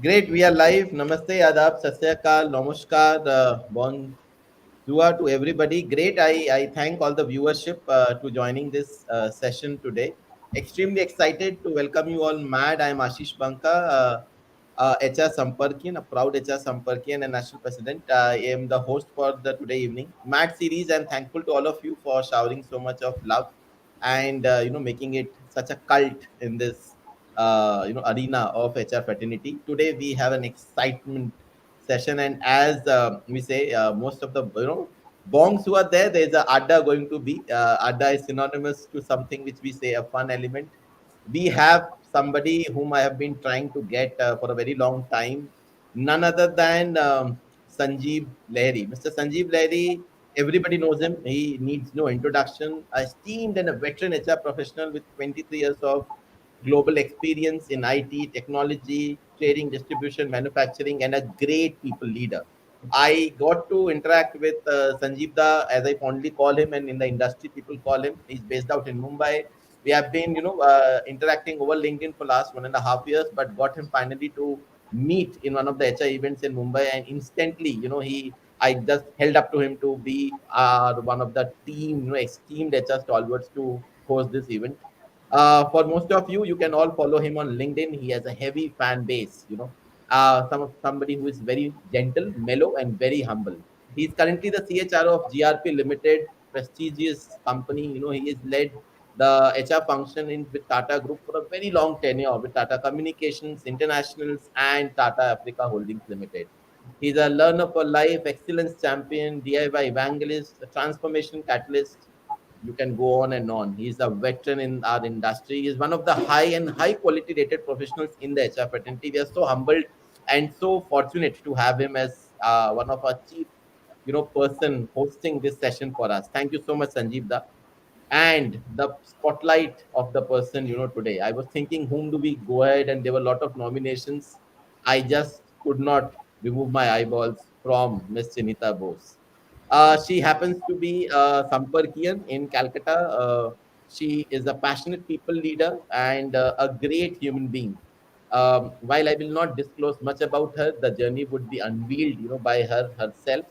Great, we are live. Namaste, Adab, Sasyakal, Namaskar, Bonjour to everybody. Great, I thank all the viewership to joining this session today. Extremely excited to welcome you all. Mad, I am Ashish Banka, HR Samparkian, a proud HR Samparkian and National President. I am the host for the today evening Mad series, and thankful to all of you for showering so much of love and making it such a cult in this arena of HR fraternity. Today we have an excitement session, and as we say, most of the bongs who are there, there's a adda going to be. Adda is synonymous to something which we say a fun element. We have somebody whom I have been trying to get for a very long time, none other than Sanjeeb Lahiri. Mr. Sanjeeb Lahiri, everybody knows him. He needs no introduction. A esteemed and a veteran HR professional with 23 years of global experience in IT, technology, trading, distribution, manufacturing, and a great people leader. I got to interact with Sanjeev Da, as I fondly call him, and in the industry people call him. He's based out in Mumbai. We have been, interacting over LinkedIn for last 1.5 years, but got him finally to meet in one of the HR events in Mumbai, and instantly, I just held up to him to be one of the team, esteemed HR stalwarts to host this event. For most of you, you can all follow him on LinkedIn. He has a heavy fan base, somebody who is very gentle, mellow, and very humble. He is currently the CHRO of GRP Limited, prestigious company. He has led the HR function in with Tata Group for a very long tenure with Tata Communications, Internationals, and Tata Africa Holdings Limited. He's a learner for life, excellence champion, DIY evangelist, a transformation catalyst. You can go on and on. He's a veteran in our industry. He's one of the high quality rated professionals in the HR fraternity. We are so humbled and so fortunate to have him as one of our chief, person hosting this session for us. Thank you so much, Sanjeev Da. And the spotlight of the person, today. I was thinking, whom do we go ahead? And there were a lot of nominations. I just could not remove my eyeballs from Miss Chinhita Bose. She happens to be Samparkian in Calcutta. She is a passionate people leader and a great human being. While I will not disclose much about her, the journey would be unveiled, by her herself.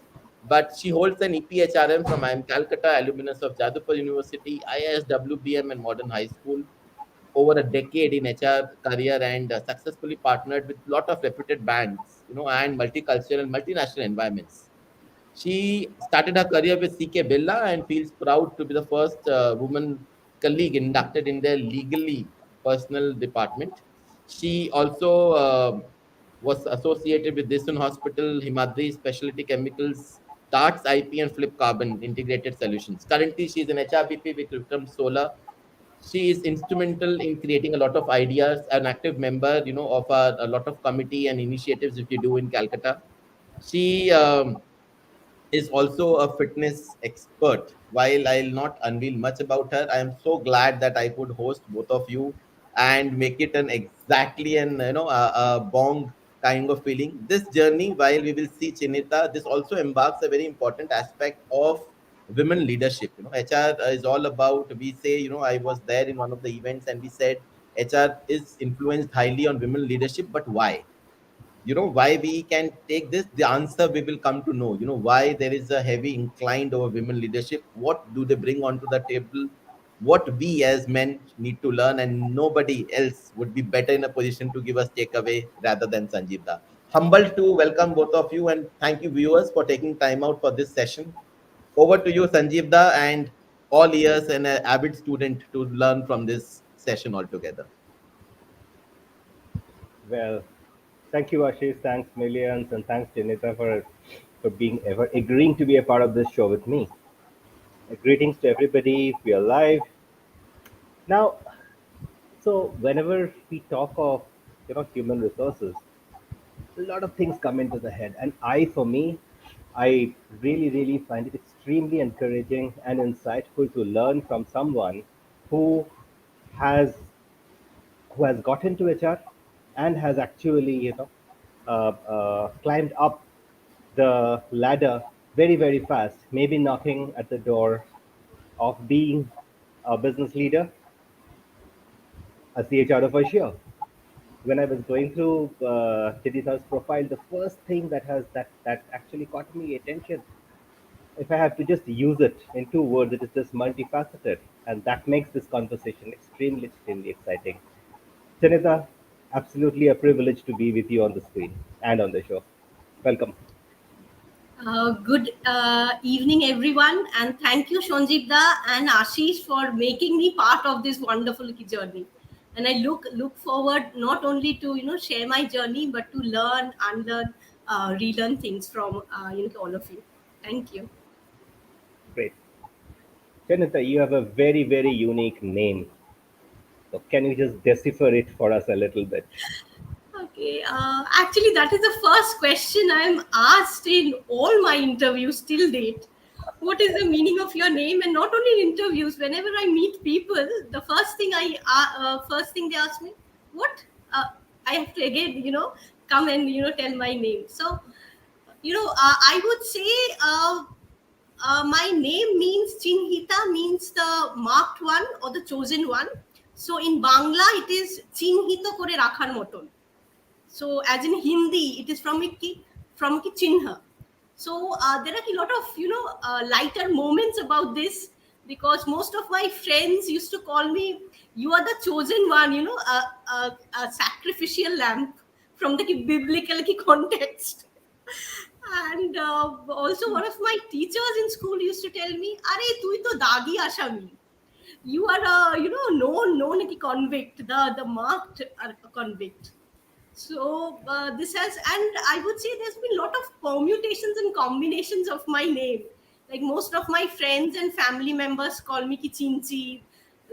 But she holds an EPHRM from IIM Calcutta, alumnus of Jadavpur University, IISWBM, and Modern High School. Over a decade in HR career and successfully partnered with lot of reputed banks, and multicultural and multinational environments. She started her career with CK Billa and feels proud to be the first woman colleague inducted in their legally personal department. She also was associated with Disun Hospital, Himadri Specialty Chemicals, Darts IP, and Flip Carbon Integrated Solutions. Currently, she is an HRBP with Vikram Solar. She is instrumental in creating a lot of ideas, an active member, of a lot of committee and initiatives which we do in Calcutta. She is also a fitness expert. While I'll not unveil much about her, I am so glad that I could host both of you and make it an exactly an a bong kind of feeling. This journey, while we will see Chinita, this also embarks a very important aspect of women leadership. HR is all about. We say, I was there in one of the events and we said HR is influenced highly on women leadership, but why? Why we can take this, the answer we will come to know. Why there is a heavy inclined over women leadership, what do they bring onto the table, what we as men need to learn, and nobody else would be better in a position to give us takeaway rather than Sanjeev Da. Humble to welcome both of you, and thank you viewers for taking time out for this session. Over to you, Sanjeev Da, and all ears, and an avid student to learn from this session altogether. Well, thank you, Ashish. Thanks, millions, and thanks, Janita, for being ever agreeing to be a part of this show with me. Greetings to everybody. We are live now. So, whenever we talk of human resources, a lot of things come into the head, and for me, I really find it extremely encouraging and insightful to learn from someone who has got into HR and has actually climbed up the ladder very fast, maybe knocking at the door of being a business leader, a CHR official. When I was going through Chidita's profile, the first thing that actually caught me attention, if I have to just use it in two words, it is just multifaceted, and that makes this conversation extremely exciting. Chinhita, absolutely a privilege to be with you on the screen and on the show. Welcome. Good evening, everyone, and thank you, Sanjeeb and Ashish, for making me part of this wonderful journey. And I look forward not only to share my journey, but to learn, unlearn, relearn things from all of you. Thank you. Great. Chinhita, you have a very unique name. So can you just decipher it for us a little bit? Okay, actually, that is the first question I'm asked in all my interviews till date. What is the meaning of your name? And not only in interviews, whenever I meet people, the first thing they ask me, what? I have to again, come and tell my name. So, I would say my name means Chinhita means the marked one or the chosen one. So in Bangla, it is Chinhita kore rakhar moton. So, as in Hindi, it is from a chinha. So there are a lot of lighter moments about this because most of my friends used to call me, "You are the chosen one," a sacrificial lamb from the biblical context. And also, one of my teachers in school used to tell me, "Are tu to dagi ashami." You are a known convict, the marked convict. So this has, and I would say there's been a lot of permutations and combinations of my name. Like most of my friends and family members call me Kichinchi.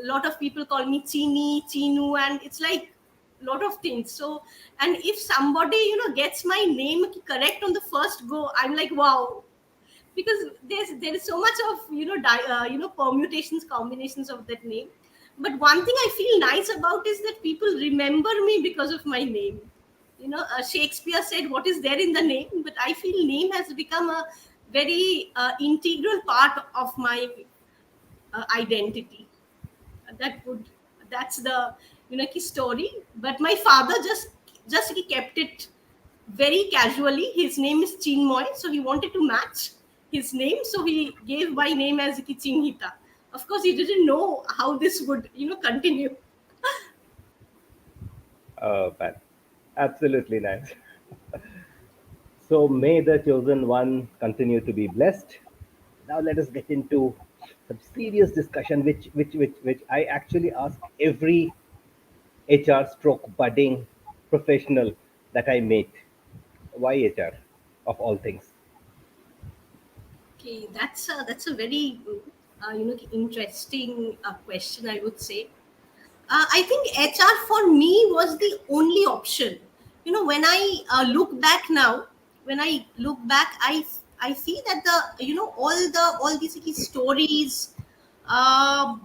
A lot of people call me Chini, Chinu, and it's like a lot of things. So, and if somebody gets my name correct on the first go, I'm like, wow, because there is so much of permutations, combinations of that name. But one thing I feel nice about is that people remember me because of my name. Shakespeare said what is there in the name, but I feel name has become a very integral part of my identity. That would that's the key story. But my father just he kept it very casually. His name is Chinmoy, so he wanted to match his name, so he gave my name as Chinhita. Of course, he didn't know how this would continue. Oh, man. Absolutely nice. So may the chosen one continue to be blessed. Now let us get into some serious discussion, which I actually ask every HR stroke budding professional that I meet. Why HR of all things? Okay, that's a very interesting question, I would say. I think HR for me was the only option. When I look back, I see that the all these stories, uh,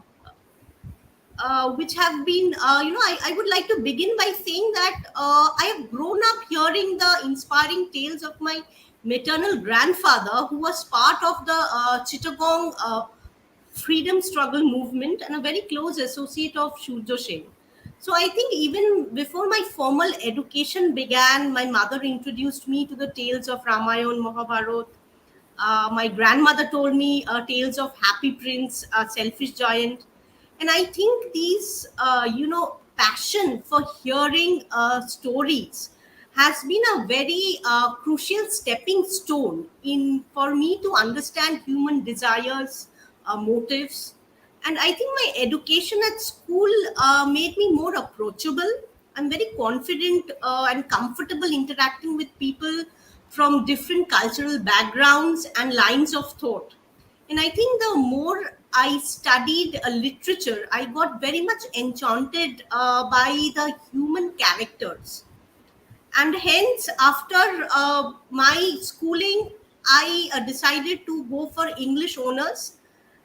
which have been I would like to begin by saying that I have grown up hearing the inspiring tales of my maternal grandfather, who was part of the Chittagong freedom struggle movement and a very close associate of Shurjo Sen. So I think even before my formal education began, my mother introduced me to the tales of Ramayana, Mahabharata. My grandmother told me tales of Happy Prince, Selfish Giant, and I think these, passion for hearing stories has been a very crucial stepping stone in for me to understand human desires, motives, and I think my education at school made me more approachable. I'm very confident and comfortable interacting with people from different cultural backgrounds and lines of thought. And I think the more I studied literature, I got very much enchanted by the human characters. And hence, after my schooling, I decided to go for English honors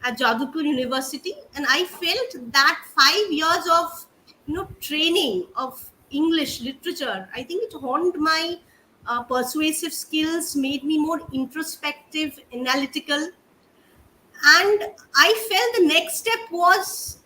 at Jadavpur University. And I felt that 5 years of training of English literature, I think it honed my persuasive skills, made me more introspective, analytical, and I felt the next step was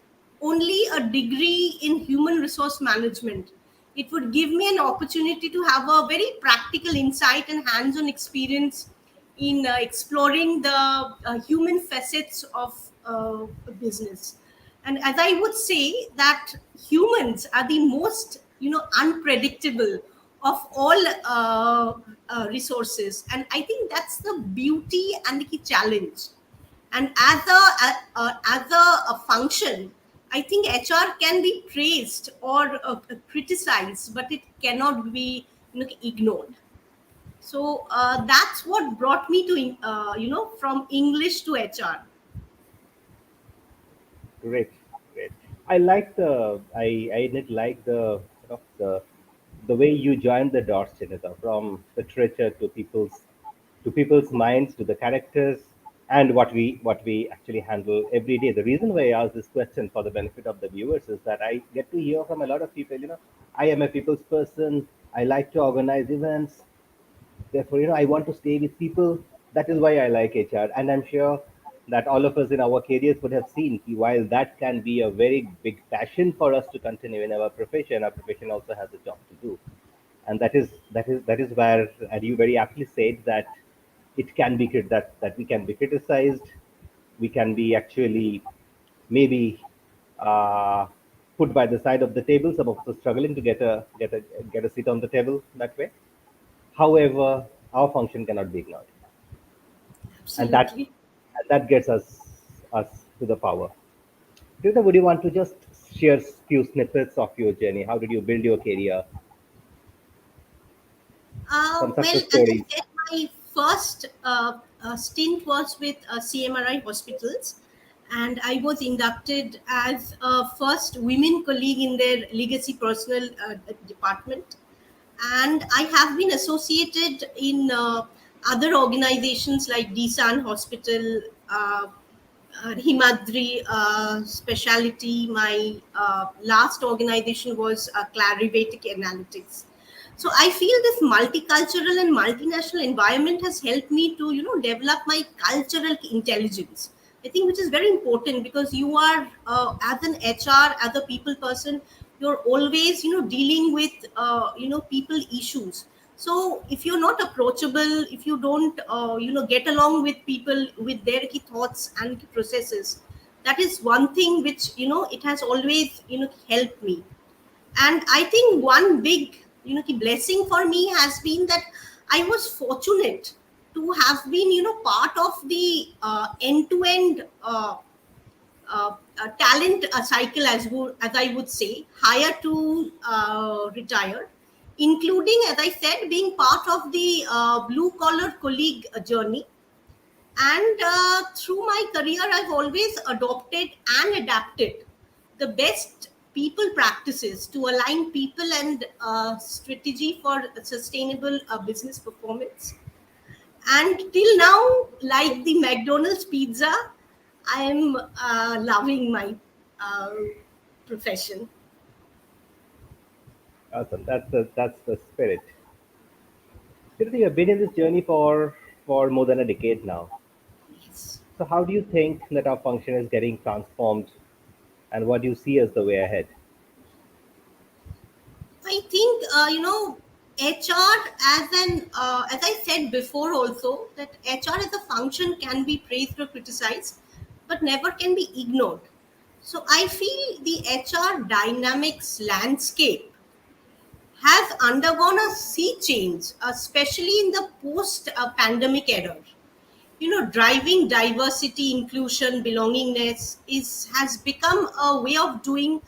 only a degree in human resource management. It would give me an opportunity to have a very practical insight and hands-on experience in exploring the human facets of a business. And as I would say that humans are the most unpredictable of all resources, and I think that's the beauty and the key challenge. And as a function, I think HR can be praised or criticized, but it cannot be ignored. So that's what brought me to from English to HR. Great, great. I like I did like the the way you joined the dots, Chinhita, from literature to people's minds to the characters and what we actually handle every day. The reason why I ask this question for the benefit of the viewers is that I get to hear from a lot of people. I am a people's person. I like to organize events. Therefore, I want to stay with people. That is why I like HR. And I'm sure that all of us in our careers would have seen while that can be a very big passion for us to continue in our profession also has a job to do. And that is where, and you very aptly said that it can be that we can be criticized, we can be actually maybe uh, put by the side of the table. Some of us are struggling to get a seat on the table that way. However, our function cannot be ignored, and that Absolutely. and that gets us to the power. Rita, would you want to just share few snippets of your journey? How did you build your career? Some Well, success as I stories. said, my first stint was with CMRI hospitals, and I was inducted as a first women colleague in their legacy personnel department. And I have been associated in other organizations like DSAN Hospital, Himadri Specialty. My last organization was Clarivatic Analytics. So I feel this multicultural and multinational environment has helped me to develop my cultural intelligence. I think which is very important because you are as an HR, as a people person, you're always dealing with people issues. So if you're not approachable, if you don't get along with people with their key thoughts and key processes, that is one thing which it has always helped me. And I think one big key blessing for me has been that I was fortunate to have been part of the end to end talent cycle, as I would say, hire to retire, including, as I said, being part of the blue collar colleague journey. And through my career, I've always adopted and adapted the best people practices to align people and strategy for sustainable business performance. And till now, like the McDonald's pizza, I am loving my uh, profession. Awesome. That's the spirit. Rita, you have been in this journey for more than a decade now. Yes. So how do you think that our function is getting transformed, and what do you see as the way ahead? I think HR as I said before also that HR as a function can be praised or criticized, but never can be ignored. So I feel the HR dynamics landscape has undergone a sea change, especially in the post pandemic era. Driving diversity, inclusion, belongingness is has become a way of doing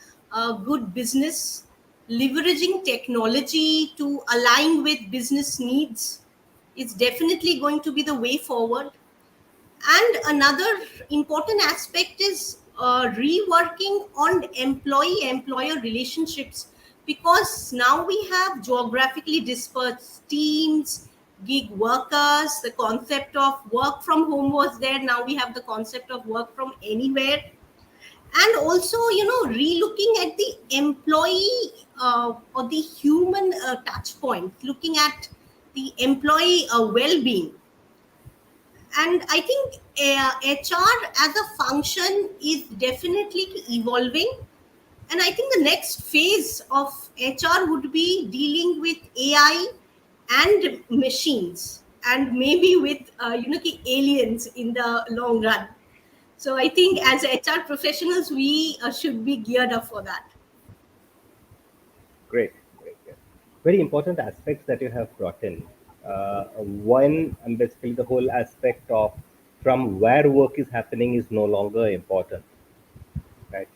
good business. Leveraging technology to align with business needs is definitely going to be the way forward. And another important aspect is reworking on employee employer relationships, because now we have geographically dispersed teams, gig workers. The concept of work from home was there. Now we have the concept of work from anywhere. And also, relooking at the employee or the human touch point, looking at the employee well being. And I think HR as a function is definitely evolving, And I think the next phase of HR would be dealing with AI and machines, and maybe with the aliens in the long run. So I think as HR professionals, we should be geared up for that. Great, great, great. Very important aspects that you have brought in. One, and basically the whole aspect of from where work is happening is no longer important, right?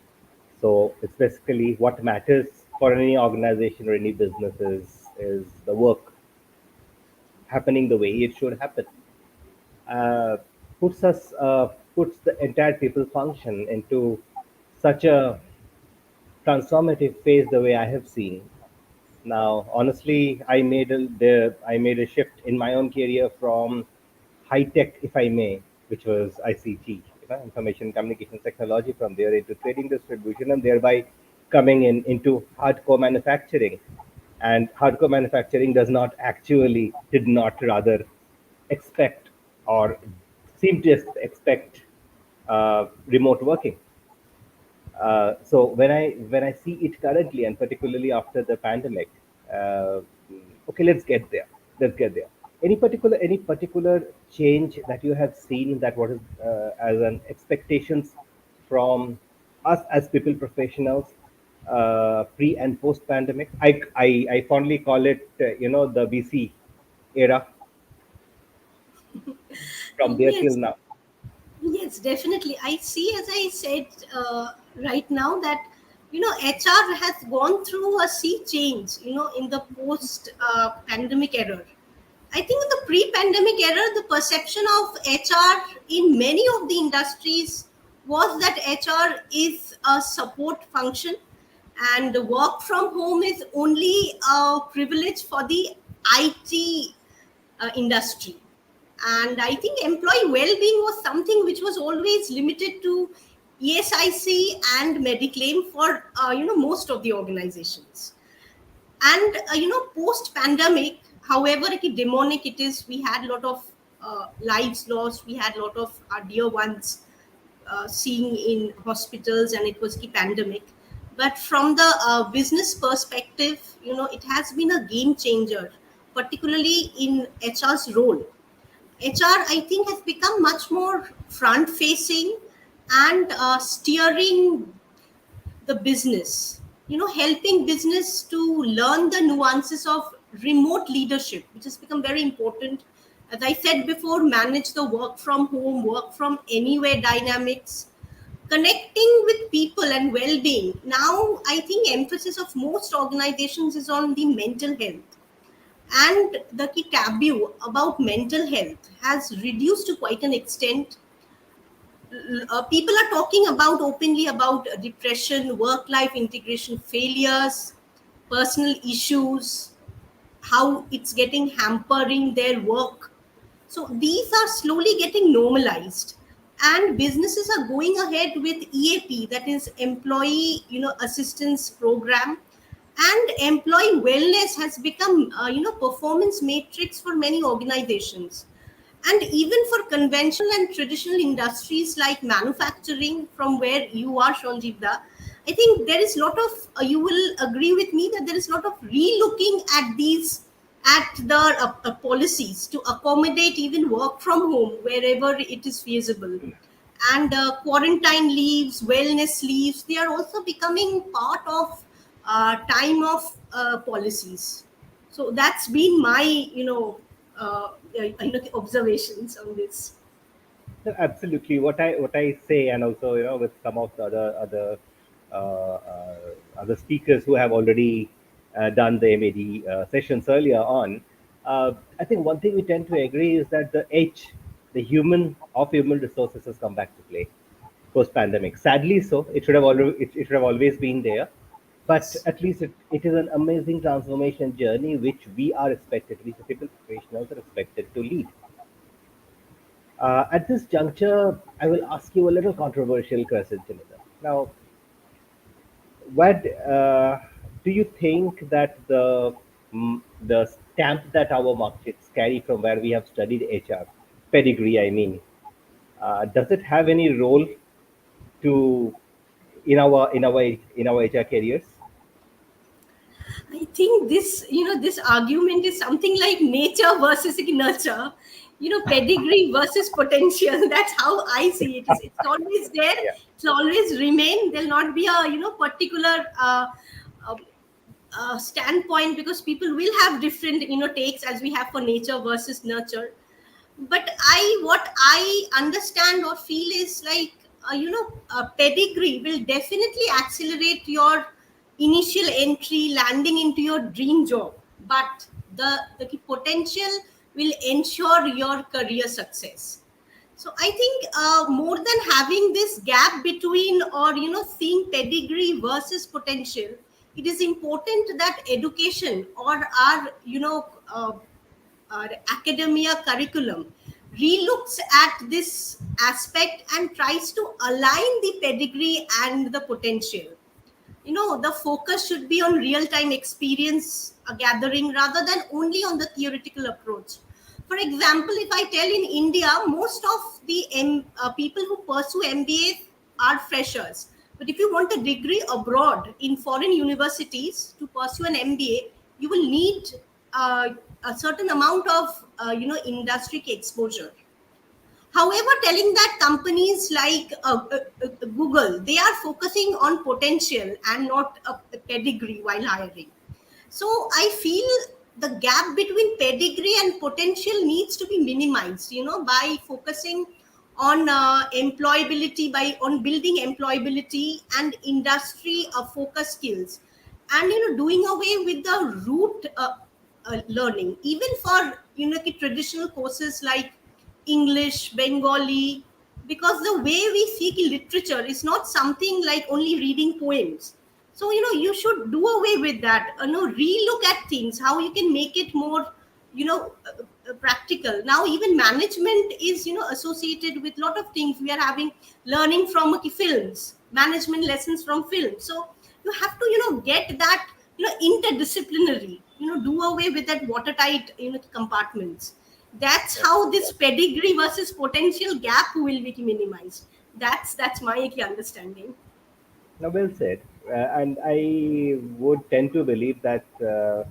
So it's basically what matters for any organization or any business is the work happening the way it should happen. Uh, puts the entire people function into such a transformative phase the way I have seen. Now, honestly, I made a shift in my own career from high tech, if I may, which was ICT, information communication technology, from there into trading distribution, and thereby coming into hardcore manufacturing. And hardcore manufacturing did not rather expect or seem to expect remote working. So when I see it currently, and particularly after the pandemic, uh, okay, let's get there. Let's get there. Any particular change that you have seen, that what is as an expectations from us as people professionals, pre and post pandemic? I fondly call it the BC era, from there till Yes, now. yes, definitely. I see, as I said right now, that HR has gone through a sea change. In the post-pandemic era. I think in the pre-pandemic era, the perception of HR in many of the industries was that HR is a support function, and the work from home is only a privilege for the IT industry. And I think employee well-being was something which was always limited to ESIC and Mediclaim for most of the organizations. And post pandemic, however demonic it is, we had a lot of lives lost, we had a lot of our dear ones seeing in hospitals, and it was the pandemic. But from the business perspective, it has been a game changer, particularly in HR's role. HR, I think, has become much more front facing and steering the business, helping business to learn the nuances of remote leadership, which has become very important. As I said before, manage the work from home, work from anywhere dynamics, connecting with people and well-being. Now, I think emphasis of most organizations is on the mental health, and the key taboo about mental health has reduced to quite an extent. People are talking about openly about depression, work life integration failures, personal issues, how it's getting hampering their work. So these are slowly getting normalized, and businesses are going ahead with EAP, that is employee assistance program, and employee wellness has become performance matrix for many organizations. And even for conventional and traditional industries like manufacturing, from where you are, Sanjeev, I think there is a lot of, you will agree with me that there is a lot of re-looking at these, at the policies to accommodate even work from home wherever it is feasible. And quarantine leaves, wellness leaves, they are also becoming part of time of policies. So that's been my observations on this. No, absolutely. What I say, and also with some of the other speakers who have already done the MAD sessions earlier on, I think one thing we tend to agree is that the human resources has come back to play post pandemic. Sadly, so it should have always been there, but Yes. at least it is an amazing transformation journey which we the people professionals are expected to lead. At this juncture, I will ask you a little controversial question, Chinhita. Now, what do you think that the stamp that our markets carry from where we have studied HR pedigree? I mean, does it have any role to in our HR careers? I think this argument is something like nature versus nurture, pedigree versus potential. That's how I see it. It's always there. Yeah. It'll always remain. There'll not be a, particular uh, standpoint, because people will have different, takes, as we have for nature versus nurture. But what I understand or feel is like, pedigree will definitely accelerate your initial entry, landing into your dream job, but the potential will ensure your career success. So I think, more than having this gap between, or seeing pedigree versus potential, it is important that education, or our our academia curriculum, relooks at this aspect and tries to align the pedigree and the potential. The focus should be on real time experience gathering, rather than only on the theoretical approach. For example, if I tell, in India, most of the people who pursue MBA are freshers. But if you want a degree abroad in foreign universities to pursue an MBA, you will need uh, a certain amount of industry exposure. However, telling that companies like Google, they are focusing on potential and not a pedigree while hiring. So I feel the gap between pedigree and potential needs to be minimized, by focusing on employability, by on building employability and industry focus skills, and doing away with the root learning, even for the traditional courses like English, Bengali, because the way we seek literature is not something like only reading poems. So you should do away with that. Relook at things, how you can make it more, practical. Now even management is associated with lot of things. We are having learning from films, management lessons from films. So you have to get that interdisciplinary. Do away with that watertight compartments. That's how this pedigree versus potential gap will be minimized. That's my understanding. Now, well said. And I would tend to believe that a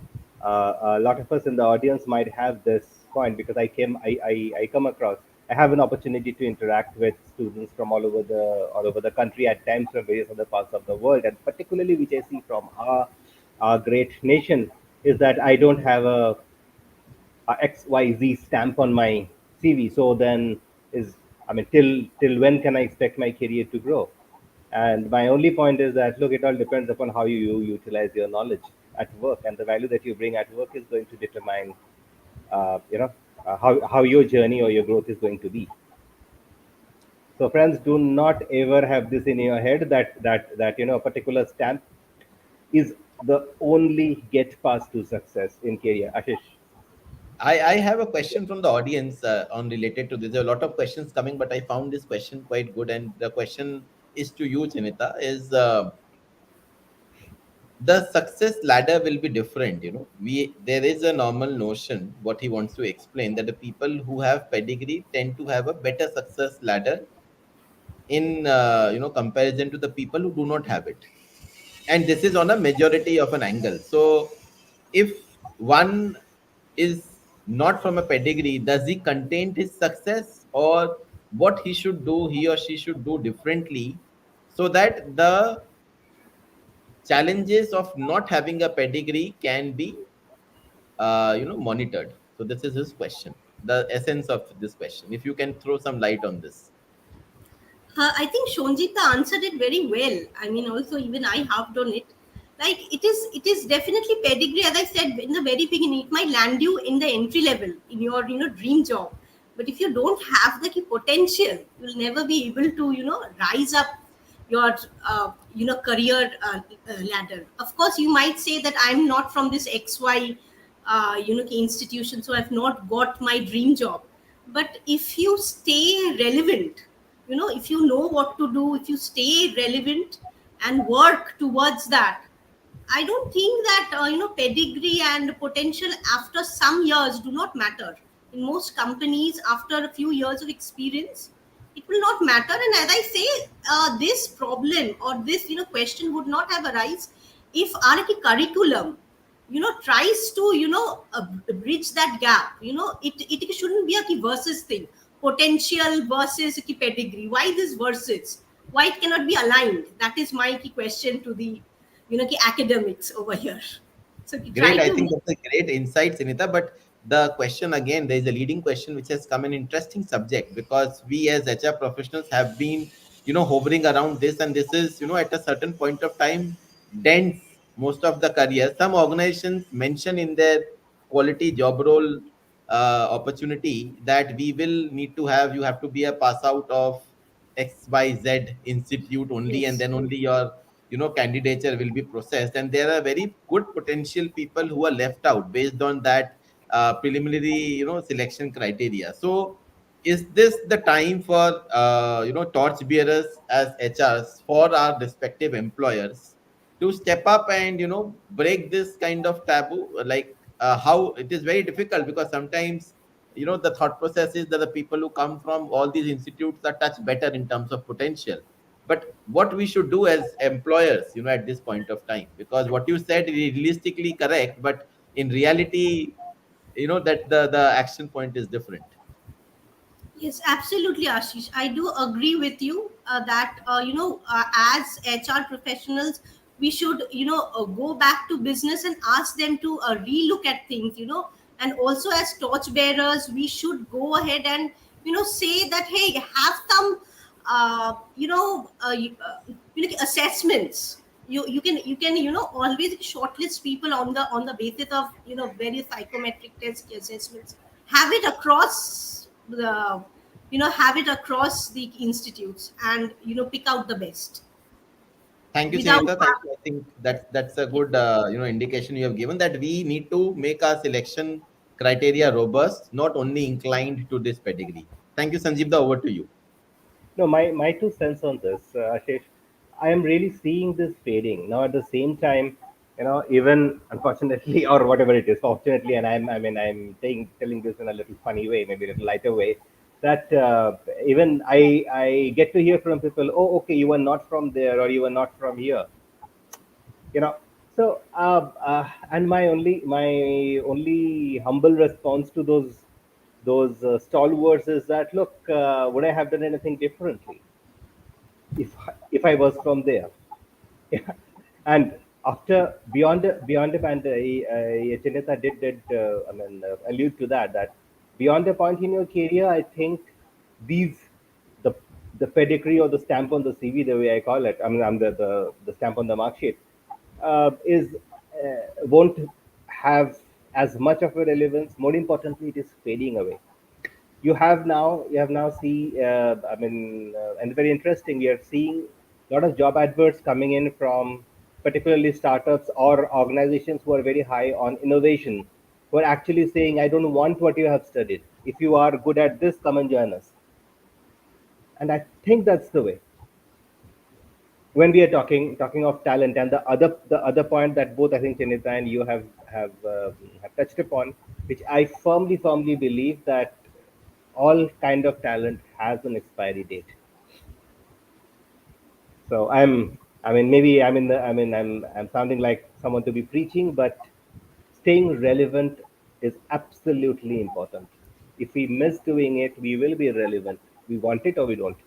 lot of us in the audience might have this point, because I come across, I have an opportunity to interact with students from all over the country, at times from various other parts of the world, and particularly which I see from our great nation is that I don't have a XYZ stamp on my CV. So then, till when can I expect my career to grow? And my only point is that, look, it all depends upon how you utilize your knowledge at work, and the value that you bring at work is going to determine, how your journey or your growth is going to be. So, friends, do not ever have this in your head that a particular stamp is the only get pass to success in career. Ashish. I have a question from the audience on related to this. There are a lot of questions coming, but I found this question quite good. And the question is to you, Chinita, is the success ladder will be different. There is a normal notion, what he wants to explain, that the people who have pedigree tend to have a better success ladder in comparison to the people who do not have it, and this is on a majority of an angle. So if one is not from a pedigree, does he contain his success, or what he or she should do differently, so that the challenges of not having a pedigree can be monitored? So this is his question, the essence of this question, if you can throw some light on this. I think Shonjita answered it very well. I mean, also even I have done it. Like it is definitely pedigree. As I said in the very beginning, it might land you in the entry level in your dream job. But if you don't have the potential, you'll never be able to rise up your career ladder. Of course, you might say that I'm not from this XY institution, so I've not got my dream job. But if you stay relevant, if you know what to do, if you stay relevant and work towards that, I don't think that pedigree and potential after some years do not matter. In most companies, after a few years of experience, it will not matter. And as I say, this problem or this question would not have arise if our curriculum tries to bridge that gap. It shouldn't be a versus thing, potential versus pedigree. Why this versus? Why it cannot be aligned? That is my key question to the academics over here. So try Great. I to think make. that's a great insight, Sunita. But the question again, there is a leading question which has come an interesting subject, because we as HR professionals have been, hovering around this, and this is, at a certain point of time, dents most of the career. Some organizations mention in their quality job role opportunity that we will need to have, you have to be a pass out of XYZ institute only, and Yes. then only your candidature will be processed. And there are very good potential people who are left out based on that preliminary selection criteria. So is this the time for torch bearers as HRs for our respective employers to step up and break this kind of taboo? Like how it is very difficult, because sometimes the thought process is that the people who come from all these institutes are touch better in terms of potential. But what we should do as employers at this point of time, because what you said is realistically correct, but in reality that the action point is different. Yes, absolutely, Ashish. I do agree with you that as HR professionals, we should go back to business and ask them to relook at things. And also as torch bearers, we should go ahead and say that, hey, have some assessments. You can always shortlist people on the basis of various psychometric test assessments. Have it across the have it across the institutes, and pick out the best Thank you, without Sunita. Thank you. I think that's a good indication you have given, that we need to make our selection criteria robust, not only inclined to this pedigree. Thank you, Sanjeev. The over to you. No, my two cents on this, Ashish. I am really seeing this fading now. At the same time, even unfortunately or whatever it is, fortunately, and I'm telling this in a little funny way, maybe a little lighter way, that even I get to hear from people, oh, okay, you were not from there or you were not from here, you know. So, and my only humble response to those stalwarts is that, look, would I have done anything differently if I was from there? Yeah. And after beyond the and Chinhita did allude to that beyond a point in your career, I think these the the pedigree or the stamp on the CV, the way I call it, I'm the stamp on the mark sheet, is won't have as much of a relevance. More importantly, it is fading away. You have now see, and very interesting, we are seeing a lot of job adverts coming in from particularly startups or organizations who are very high on innovation, who are actually saying, I don't want what you have studied. If you are good at this, come and join us. And I think that's the way when we are talking of talent. And the other point that both, I think, Chinita and you have touched upon, which I firmly believe, that all kind of talent has an expiry date. So maybe I'm in the, I'm sounding like someone to be preaching, but staying relevant is absolutely important. If we miss doing it, we will be irrelevant. We want it or we don't.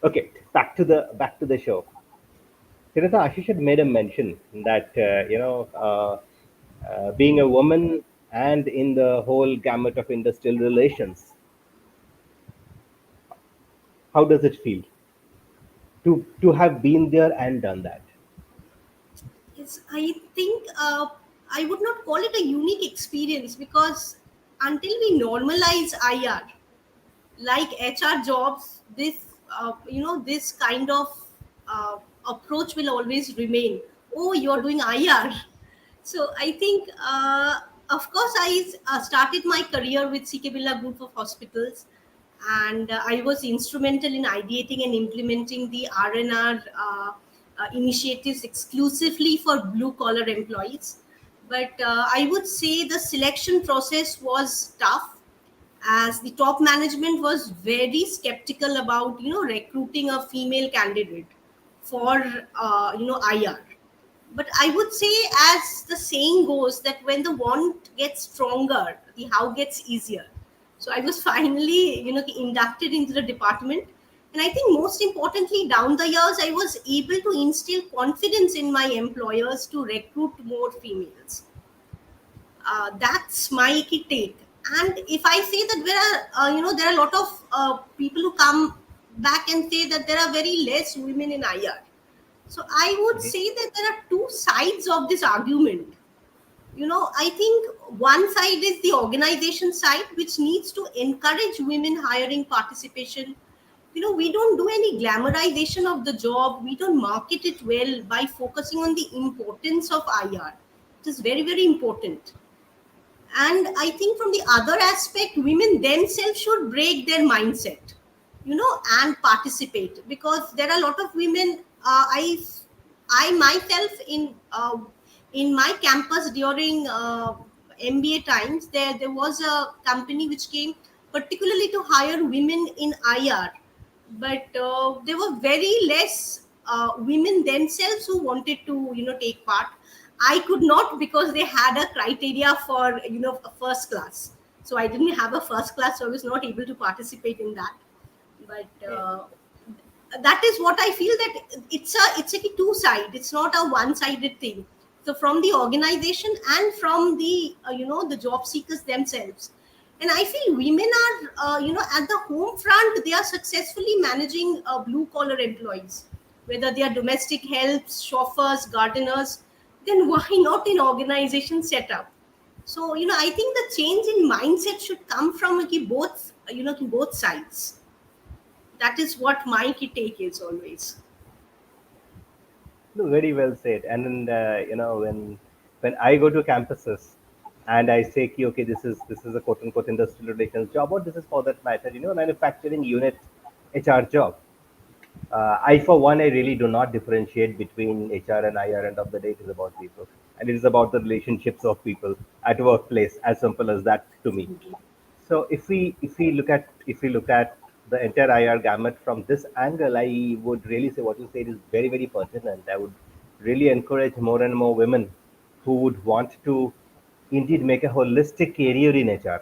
Okay, back to the show. Tirtha, Ashish had made a mention that being a woman and in the whole gamut of industrial relations, how does it feel to have been there and done that? Yes, I think I would not call it a unique experience, because until we normalize IR, like HR jobs, this kind of approach will always remain. Oh, you're doing IR. So I think, of course, I started my career with CK Birla Group of Hospitals, and I was instrumental in ideating and implementing the RNR initiatives exclusively for blue collar employees. But I would say the selection process was tough, as the top management was very skeptical about recruiting a female candidate for IR. But I would say, as the saying goes, that when the want gets stronger, the how gets easier. So I was finally inducted into the department, and I think most importantly, down the years, I was able to instill confidence in my employers to recruit more females. That's my key take. And if I say that there are a lot of people who come back and say that there are very less women in IR, so I would Mhm. say that there are two sides of this argument. I think one side is the organization side, which needs to encourage women hiring participation. We don't do any glamorization of the job, we don't market it well by focusing on the importance of IR. It is very, very important. And I think from the other aspect, women themselves should break their mindset, and participate, because there are a lot of women. I myself, in my campus during MBA times, there was a company which came particularly to hire women in IR, but there were very less women themselves who wanted to take part. I could not, because they had a criteria for a first class. So I didn't have a first class, so I was not able to participate in that. But that is what I feel, that it's a two side. It's not a one sided thing. So from the organization and from the the job seekers themselves. And I feel women are at the home front, they are successfully managing blue collar employees, whether they are domestic helps, chauffeurs, gardeners. Then why not in organization setup? So I think the change in mindset should come from both both sides. That is what my key take is always. No, very well said. And then, when I go to campuses and I say, "Ki, okay, this is a quote unquote industrial relations job, or this is for that matter, a manufacturing unit HR job." I, for one, I really do not differentiate between HR and IR. End of the day, it is about people, and it is about the relationships of people at workplace. As simple as that to me. Absolutely. So if we look at the entire IR gamut from this angle, I would really say what you said is very, very pertinent. I would really encourage more and more women who would want to indeed make a holistic career in HR,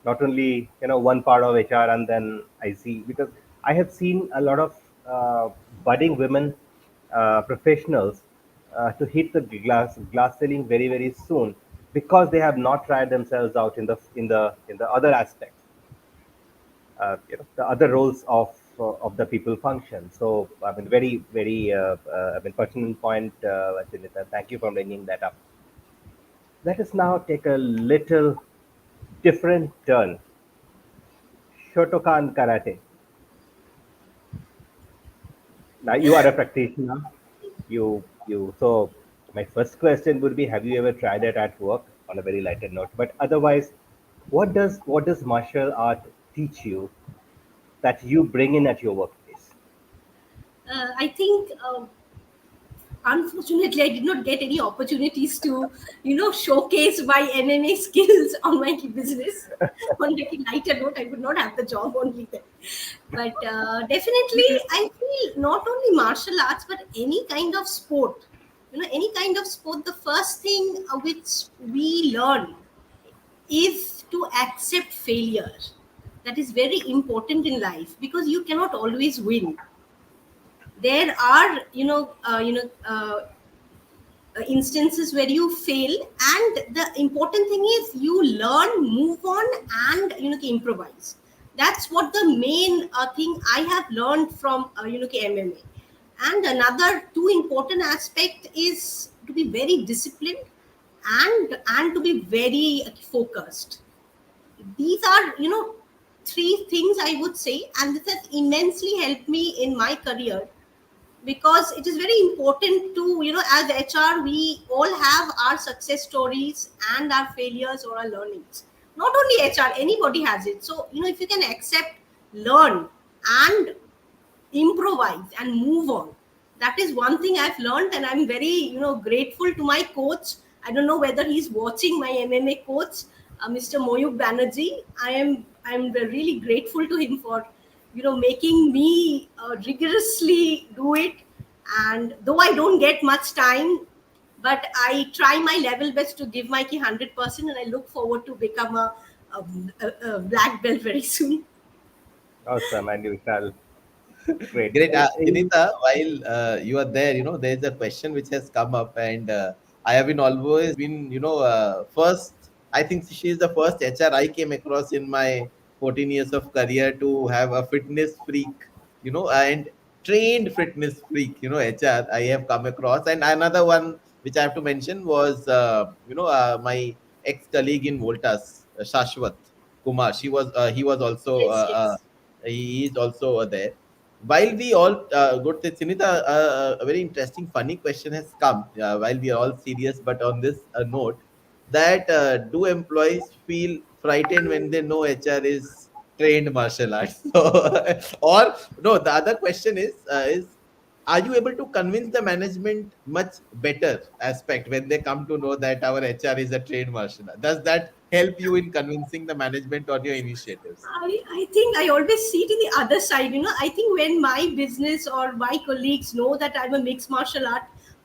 not only one part of HR and then I see, because I have seen a lot of budding women professionals to hit the glass ceiling very, very soon, because they have not tried themselves out in the other aspects, the other roles of the people function. So I mean, very, very pertinent point, Chinhita. Thank you for bringing that up. Let us now take a little different turn. Shotokan karate. Now you are a practitioner. You. So my first question would be: have you ever tried it at work? On a very lighter note, but otherwise, what does martial art teach you that you bring in at your workplace? I think, unfortunately, I did not get any opportunities to, showcase my MMA skills on my business. On a lighter note, I would not have the job only then. But definitely, I feel not only martial arts, but any kind of sport. Any kind of sport, the first thing which we learn is to accept failure. That is very important in life, because you cannot always win. There are instances where you fail, and the important thing is you learn, move on, and improvise. That's what the main thing I have learned from MMA. And another two important aspect is to be very disciplined, and to be very focused. These are three things I would say, and this has immensely helped me in my career, because it is very important to, as HR, we all have our success stories and our failures or our learnings. Not only HR, anybody has it. So if you can accept, learn, and improvise and move on, that is one thing I've learned. And I'm very grateful to my coach. I don't know whether he's watching, my MMA coach, Mr. Moyuk Banerjee. I am I'm really grateful to him for, making me rigorously do it. And though I don't get much time, but I try my level best to give my key 100%, and I look forward to become a black belt very soon. Awesome, and you shall. Great. Great. Chinhita, while you are there, there is a question which has come up, and I have been always been, first, I think she is the first HR I came across in my 14 years of career to have a fitness freak, and trained fitness freak, HR I have come across. And another one which I have to mention was, my ex-colleague in Voltas, Shashwat Kumar. He was also, Yes, yes. he is also there. While we all go to Sunita, a very interesting, funny question has come. While we are all serious, but on this note, that do employees feel frightened when they know HR is trained martial arts? Or no, the other question is are you able to convince the management much better aspect when they come to know that our HR is a trained martial art? Does that help you in convincing the management on your initiatives? I think I always see it in the other side. I think when my business or my colleagues know that I'm a mixed martial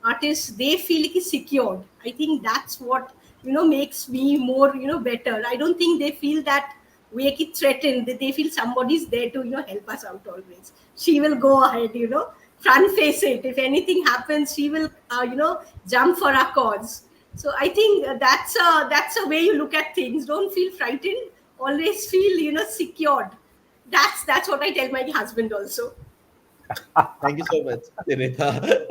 artist, they feel like it's secured. I think that's what makes me more better. I don't think they feel that we get threatened. They feel somebody's there to help us out always. She will go ahead, front face it. If anything happens, she will jump for our cause. So I think that's a way you look at things. Don't feel frightened, always feel secured. That's what I tell my husband also. Thank you so much, Sunita. Great.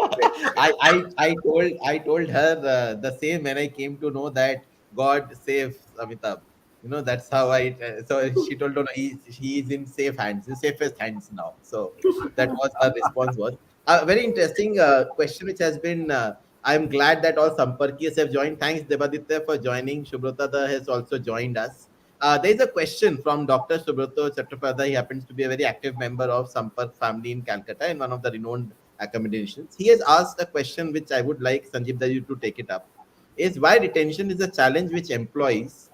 I told her the same when I came to know that God saves Amitabh. That's how so she told, no, no, he is in safe hands, in safest hands now. So that was her response was. A very interesting question which has been. I'm glad that all Samparkis have joined. Thanks, Devaditya, for joining. Shubhrata has also joined us. There's a question from Dr. Subrata Chattopadhyay. He happens to be a very active member of Sampark family in Calcutta and one of the renowned accommodations. He has asked a question which I would like Sanjeeb you to take it up. Is why retention is a challenge which employees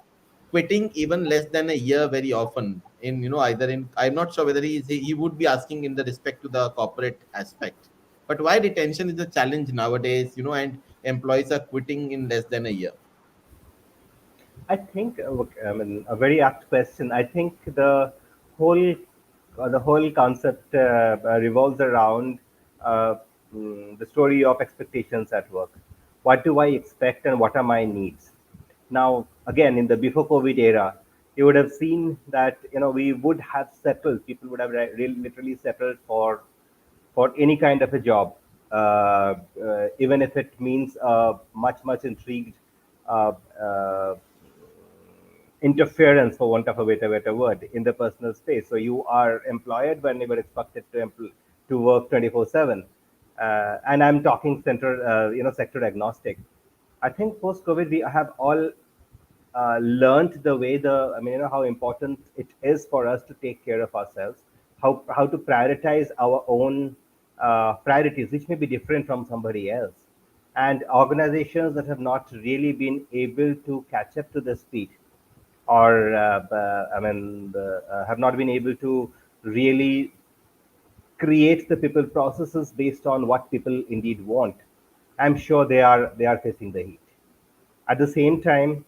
quitting even less than a year very often in either in I'm not sure whether he would be asking in the respect to the corporate aspect, but why retention is a challenge nowadays, and employees are quitting in less than a year. I think, I mean, a very apt question. I think whole the whole concept revolves around uh, the story of expectations at work. What do I expect, and what are my needs? Now, again, in the before COVID era, you would have seen that we would have settled. People would have really literally settled for any kind of a job, even if it means much intrigued uh, uh, interference, for want of a better word, in the personal space. So you are employed when you were expected to work 24/7, and I'm talking sector agnostic. I think post COVID we have all learned the way how important it is for us to take care of ourselves, how to prioritize our own priorities, which may be different from somebody else, and organizations that have not really been able to catch up to the speed, or have not been able to really create the people processes based on what people indeed want. I'm sure they are facing the heat. At the same time,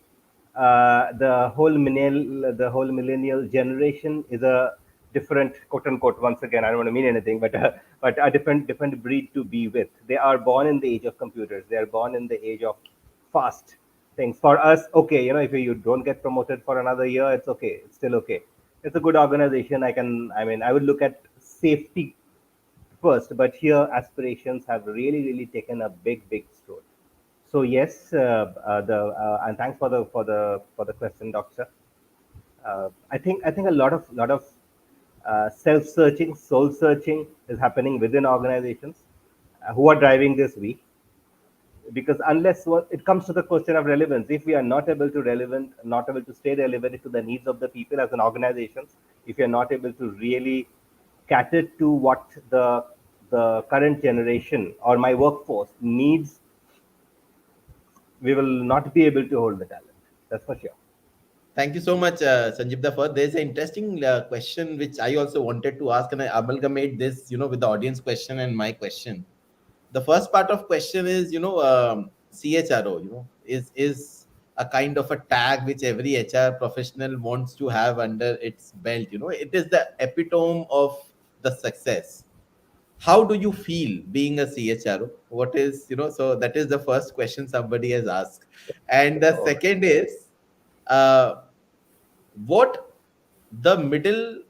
the whole millennial generation is a different, quote unquote. Once again, I don't want to mean anything, but a different breed to be with. They are born in the age of computers. They are born in the age of fast things. For us, okay, if you don't get promoted for another year, it's okay. It's still okay. It's a good organization. I would look at safety first, but here aspirations have really taken a big stroll. So yes, the and thanks for the question, Doctor. I think a lot of self-searching, soul-searching is happening within organizations who are driving this week. Because it comes to the question of relevance, if we are not able to stay relevant to the needs of the people as an organization, if you're not able to really cater to what the current generation or my workforce needs, we will not be able to hold the talent. That's for sure. Thank you so much, Sanjeeb. The first, there's an interesting question which I also wanted to ask, and I amalgamate this, with the audience question and my question. The first part of question is, CHRO, is a kind of a tag which every HR professional wants to have under its belt. It is the epitome of the success. How do you feel being a CHRO? What is, so that is the first question somebody has asked. And the Oh, second is, uh, what the middle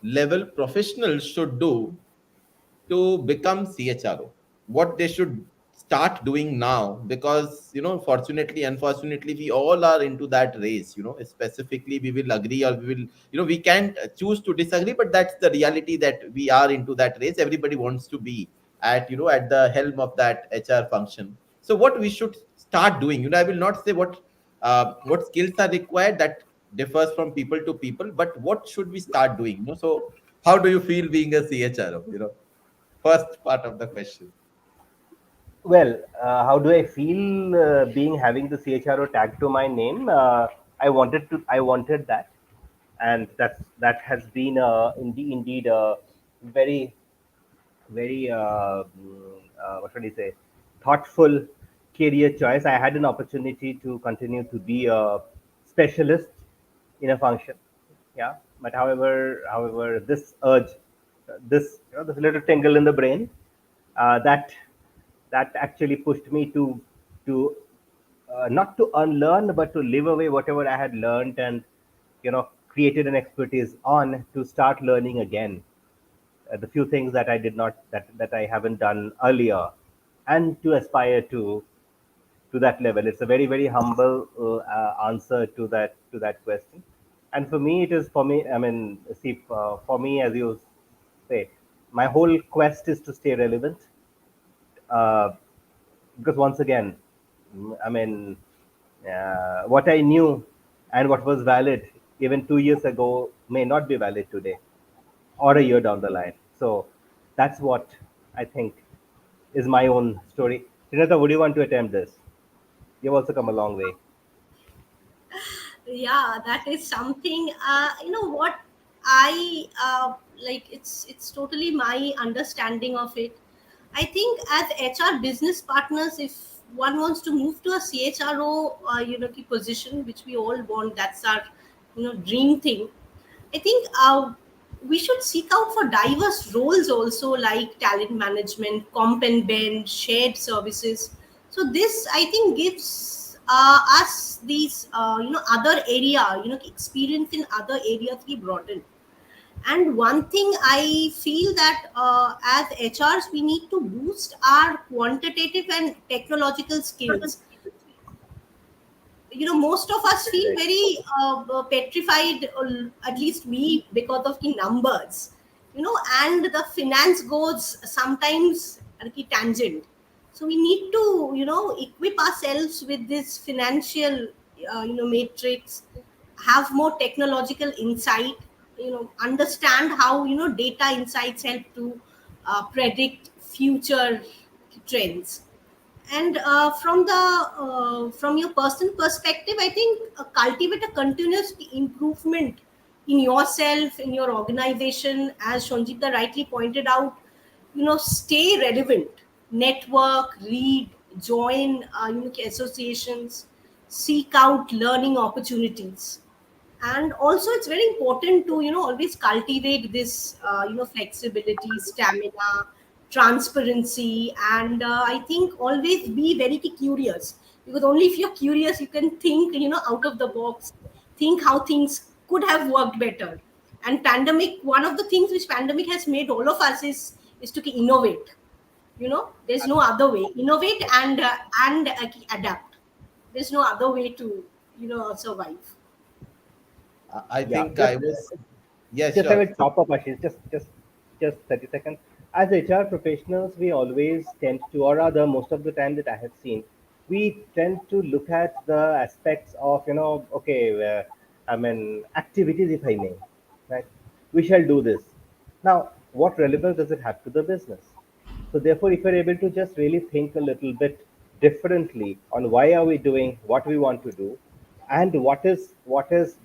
level professionals should do to become CHRO, what they should start doing now, because fortunately, unfortunately, we all are into that race. Specifically, we will agree or we will, we can't choose to disagree, but that's the reality, that we are into that race. Everybody wants to be at the helm of that HR function. So what we should start doing, I will not say what skills are required, that differs from people to people, but what should we start doing, so how do you feel being a CHRO, first part of the question. well, how do I feel being having the CHRO tag to my name? I wanted that, and that has been indeed a very what should I say, thoughtful career choice. I had an opportunity to continue to be a specialist in a function, yeah. But however, this urge, this little tingle in the brain, that actually pushed me to not to unlearn, but to live away whatever I had learned, and created an expertise on to start learning again the few things that I did not that I haven't done earlier, and to aspire to that level. It's a very humble answer to that question. And for me, it is for me. I mean, see, for me, as you say, my whole quest is to stay relevant. Uh, because once again, I mean, what I knew and what was valid even 2 years ago may not be valid today or a year down the line. So that's what I think is my own story. Chinhita, would you want to attempt this? You've also come a long way. Yeah, that is something. You know what? I like. It's totally my understanding of it. I think as HR business partners, if one wants to move to a CHRO, key position, which we all want, that's our, dream thing. I think we should seek out for diverse roles also, like talent management, comp and bend, shared services. So this, I think, gives us these, other area, experience in other areas we broaden. And one thing I feel that as HRs, we need to boost our quantitative and technological skills. Most of us feel very petrified, at least me, because of the numbers, and the finance goes sometimes at a tangent. So we need to, equip ourselves with this financial, matrix, have more technological insight, understand how, data insights help to predict future trends. And from your personal perspective, I think cultivate a continuous improvement in yourself, in your organization, as Shonjita rightly pointed out. Stay relevant, network, read, join associations, seek out learning opportunities. And also it's very important to always cultivate this flexibility, stamina, transparency, and I think always be very curious, because only if you're curious you can think out of the box, think how things could have worked better. And pandemic, one of the things which pandemic has made all of us is to innovate. There's no other way, innovate and adapt. There's no other way to survive. I Yeah, think I was, yeah, just I sure. will top up, Ashish. Just 30 seconds. As HR professionals, we always tend to, or rather, most of the time that I have seen, we tend to look at the aspects of okay, I mean activities, if I may, right? We shall do this. Now, what relevance does it have to the business? So therefore, if we're able to just really think a little bit differently on why are we doing what we want to do, and what is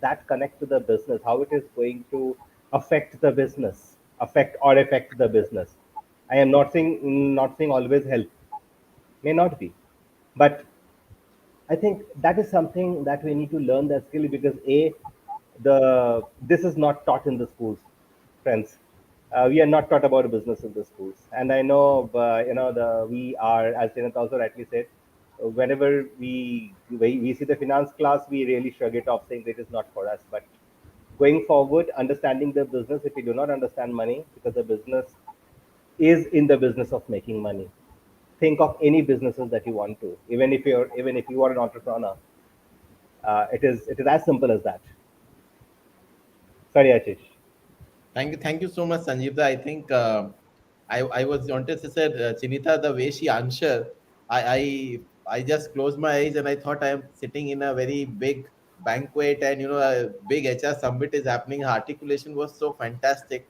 that connect to the business, how it is going to affect the business. I am not saying always help, may not be, but I think that is something that we need to learn that skill, because the this is not taught in the schools, friends. We are not taught about business in the schools, and I know we are, as Janet also rightly said, whenever we see the finance class, we really shrug it off, saying that it is not for us. But going forward, understanding the business, if you do not understand money, because the business is in the business of making money. Think of any businesses that you want to, even if you are an entrepreneur. It is as simple as that. Sorry, Ashish. Thank you so much, Sanjeev. I think I was wanted to say Chinita, the way she answered, I just closed my eyes and I thought I am sitting in a very big banquet, and a big HR summit is happening. Her articulation was so fantastic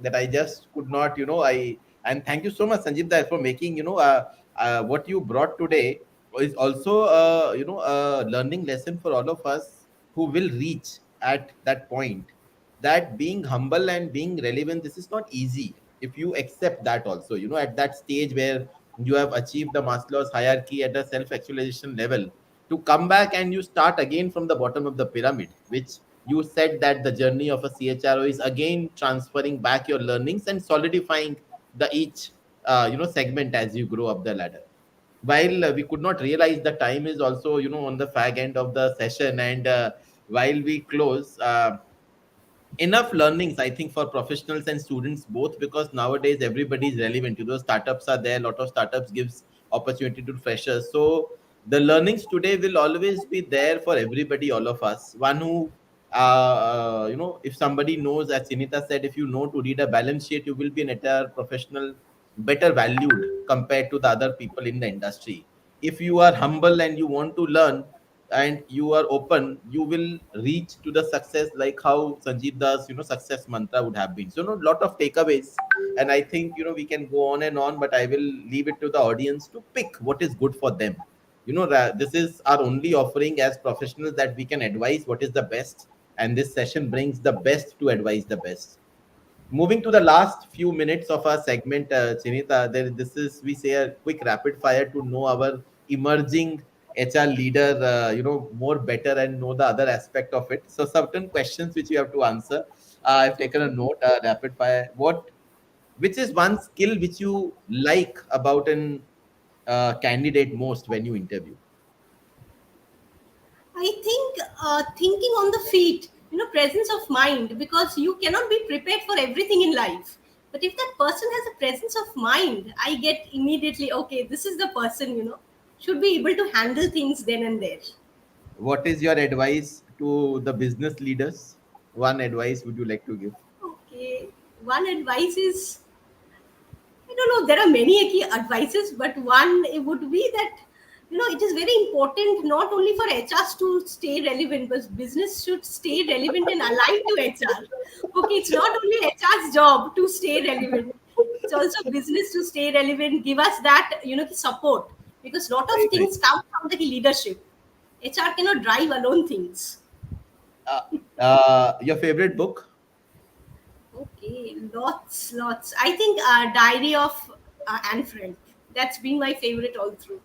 that I just could not, I and thank you so much, Sanjeev, for making what you brought today is also a learning lesson for all of us who will reach at that point, that being humble and being relevant, this is not easy. If you accept that also, at that stage where you have achieved the Maslow's hierarchy at a self-actualization level, to come back and you start again from the bottom of the pyramid, which you said that the journey of a CHRO is again transferring back your learnings and solidifying the each segment as you grow up the ladder. While we could not realize the time is also on the fag end of the session, and while we close, enough learnings, I think, for professionals and students both, because nowadays everybody is relevant. Startups are there, a lot of startups gives opportunity to freshers. So the learnings today will always be there for everybody, all of us. One who if somebody knows, as Chinita said, if you know to read a balance sheet, you will be an entire professional, better valued compared to the other people in the industry. If you are humble and you want to learn and you are open, you will reach to the success, like how Sanjeev Das, success mantra would have been. So, lot of takeaways. And I think, we can go on and on, but I will leave it to the audience to pick what is good for them. This is our only offering as professionals, that we can advise what is the best. And this session brings the best to advise the best. Moving to the last few minutes of our segment, Chinita, this is, we say, a quick rapid fire to know our emerging HR leader, more better and know the other aspect of it. So certain questions which you have to answer. I've taken a note, rapid fire. Which is one skill which you like about an candidate most when you interview? I think thinking on the feet, presence of mind, because you cannot be prepared for everything in life. But if that person has a presence of mind, I get immediately, okay, this is the person, should be able to handle things then and there. What is your advice to the business leaders? One advice would you like to give? Okay, one advice is, I don't know, there are many key advices, but one it would be that, it is very important not only for HRs to stay relevant, but business should stay relevant and aligned to HR. Okay, it's not only HR's job to stay relevant, it's also business to stay relevant, give us that, the support, because lot of Very nice. things come from the leadership. HR cannot drive alone things. Uh, your favorite book? Okay, lots. I think Diary of Anne Frank. That's been my favorite all through.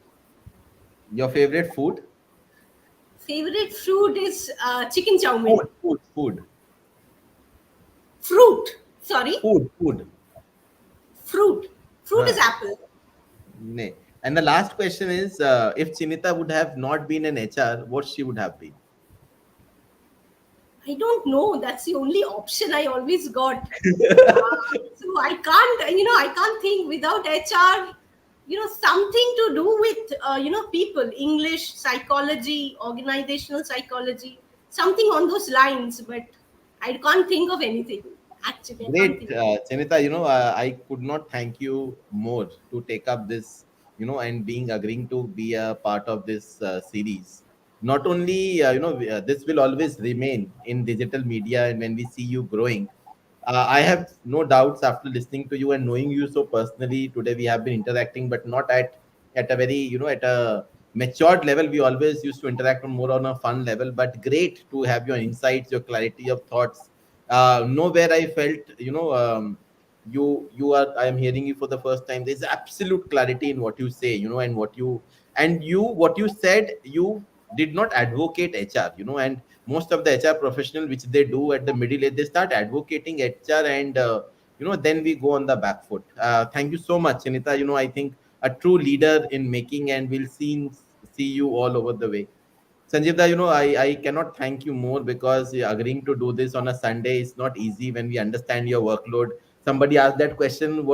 Your favorite food? Favorite fruit is chicken chow mein. Food. Fruit. Sorry, Food. fruit. Fruit is Huh. apple. Nay. And the last question is, if Chinita would have not been an HR, what she would have been? I don't know. That's the only option I always got. So I can't think without HR. Something to do with people, English, psychology, organizational psychology, something on those lines. But I can't think of anything. Actually, I can't Great, think. Chinita. I could not thank you more to take up this, and being agreeing to be a part of this series. Not only, this will always remain in digital media, and when we see you growing, I have no doubts after listening to you and knowing you so personally. Today we have been interacting, but not at a very, at a matured level. We always used to interact on more on a fun level, but great to have your insights, your clarity of thoughts. Nowhere I felt, you are, I am hearing you for the first time. There's absolute clarity in what you say, and what you said, you did not advocate HR, and most of the HR professional, which they do at the middle age, they start advocating HR, and then we go on the back foot. Thank you so much, Chinhita. I think a true leader in making, and we'll see you all over the way. Sanjeev, I cannot thank you more, because agreeing to do this on a Sunday is not easy when we understand your workload. Somebody asked that question,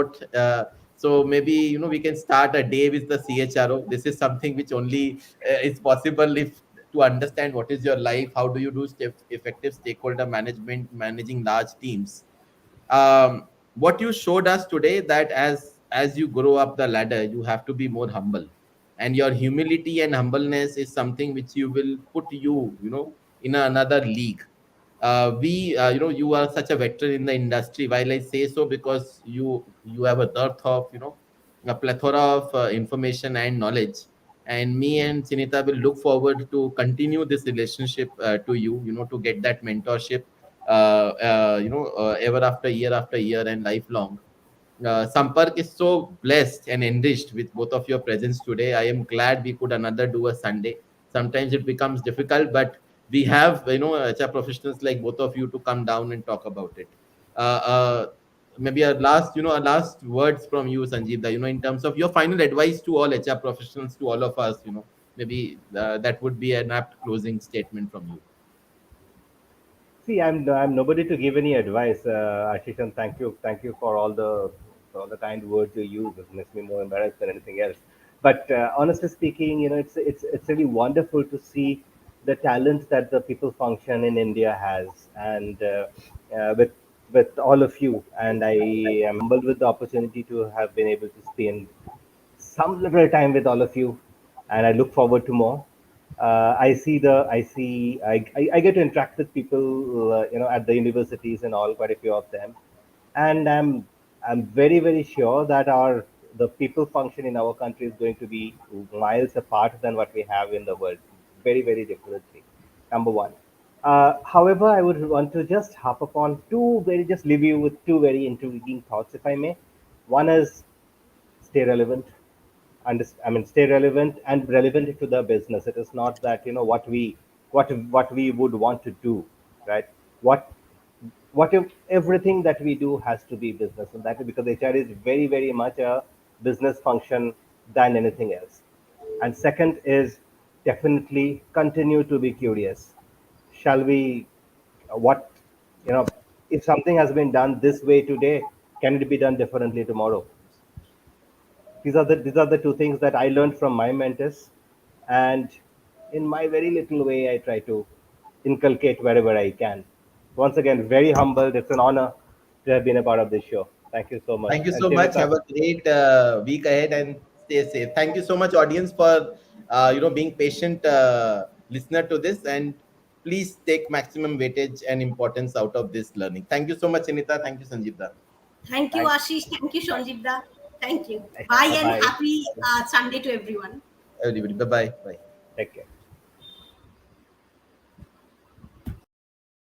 so maybe, we can start a day with the CHRO. This is something which only is possible if to understand what is your life, how do you do effective stakeholder management, managing large teams. What you showed us today, that as you grow up the ladder, you have to be more humble, and your humility and humbleness is something which you will put in another league. We You are such a veteran in the industry. While I say so, because you have a dearth of, a plethora of information and knowledge, and me and Sinita will look forward to continue this relationship, to to get that mentorship, ever after year and lifelong. Sampark is so blessed and enriched with both of your presence today. I am glad we could another do a Sunday. Sometimes it becomes difficult, but we have, HR professionals like both of you to come down and talk about it. Uh, uh, Maybe a last words from you, Sanjeev. In terms of your final advice to all HR professionals, to all of us, maybe that would be an apt closing statement from you. See, I'm nobody to give any advice, Ashish, and thank you for all the kind words you use. It makes me more embarrassed than anything else. But honestly speaking, it's really wonderful to see the talent that the people function in India has, and with all of you. And I am humbled with the opportunity to have been able to spend some little time with all of you, and I look forward to more. I get to interact with people, at the universities and all, quite a few of them, and I'm very very sure that our the people function in our country is going to be miles apart than what we have in the world, very very differently. Number one. However, I would want to just harp upon just leave you with two very intriguing thoughts, if I may. One is stay relevant. I mean, stay relevant and relevant to the business. It is not that what we would want to do, right? What what if everything that we do has to be business, and that is because HR is very very much a business function than anything else. And second is definitely continue to be curious. Shall we? What you know? If something has been done this way today, can it be done differently tomorrow? These are the two things that I learned from my mentors, and in my very little way, I try to inculcate wherever I can. Once again, very humbled. It's an honor to have been a part of this show. Thank you so much. Thank you And so much. Chinita, Have a great week ahead, and stay safe. Thank you so much, audience, for being patient listener to this, and please take maximum weightage and importance out of this learning. Thank you so much, Anita. Thank you, Sanjeev. Thank you, thanks. Ashish. Thank you, Sanjeevda. Thank you. Bye Bye and bye. happy Sunday to everyone. Everybody, bye bye. Bye. Take care.